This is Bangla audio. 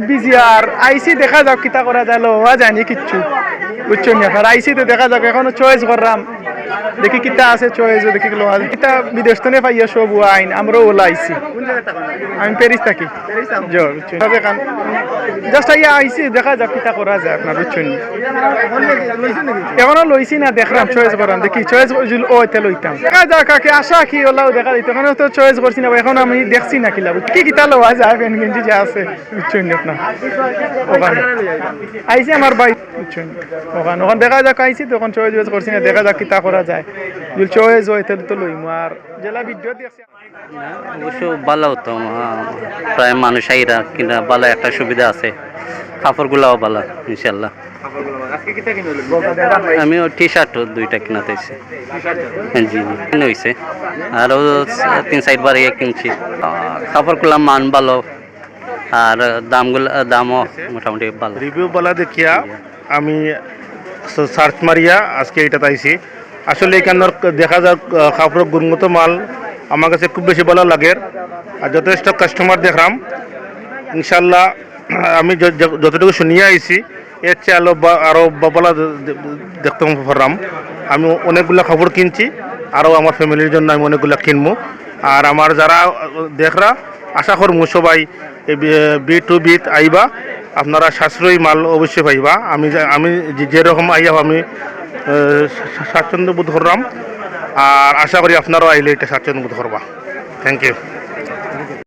বিজি আর আইসি দেখা যাক কিতা করা যায় লওয়া যায়নি কিচ্ছু বুঝছো নি আপনার আইসি তো দেখা যাক এখনো চয়েস করলাম দেখি কিতা আছে চয়েস দেখি লওয়া যায় কিতা বিদেশ থেকে পাইয়া সব আইন আমরাও ওলা আইসি আমি প্যারিস থাকি জোর জাস্ট আইয়া আইসি দেখা যাক কিতা করা যায় আপনার বুঝছো নি এখনো লইছি না দেখলাম চয়েস করলাম দেখি চয়েস ও এতে লইতাম দেখা যাক কাকে আশা কি ওলাও দেখা দিত এখন তো চয়েস করছি না এখন আমি দেখছি না কিলা কি কিতা লওয়া যায় পেন গেঞ্জি যে আছে বুঝছো নি আপনার ওখানে আইসি আমার ভাই বুঝছো নি ওখানে ওখানে দেখা যাক আইসি তখন চয়েস করছি না দেখা যাক কিতা করা যায় যদি চয়েস হয় তাহলে তো লইমু আর জেলা ভিডিও দেখছি অবশ্য ভালো হতো প্রায় মানুষ আইরা কিনা ভালো একটা সুবিধা আছে কাপড়গুলাও ভালো ইনশাল্লাহ আমি টি শার্টও দুইটা কিনা চাইছি জি জি হয়েছে আরও 3-4 বার ইয়ে কিনছি কাপড়গুলা মান ভালো আর দামও মোটামুটি ভালো রিভিউ বলা দেখিয়া আমি সার্চ মারিয়া আজকে এটা চাইছি আসলে এখানের দেখা যাক কাপড়ের গুণগত মাল আমার কাছে খুব বেশি ভালো লাগে আর যথেষ্ট কাস্টমার দেখলাম ইনশাল্লাহ আমি যতটুকু শুনিয়ে আইছি এর চেয়ে আরও বলা দেখতে পারলাম আমি অনেকগুলো কাপড় কিনছি আরও আমার ফ্যামিলির জন্য আমি অনেকগুলো কিনবো আর আমার যারা দেখরা আশা করবো সবাই বি আইবা আপনারা সাশ্রয়ী মাল অবশ্যই পাইবা আমি যেরকম আইয়া আমি স্বাচ্ছন্দ্য বোধ করলাম আর আশা করি আপনারাও আইলে এটা স্বাচ্ছন্দ্য বোধ করবা থ্যাংক ইউ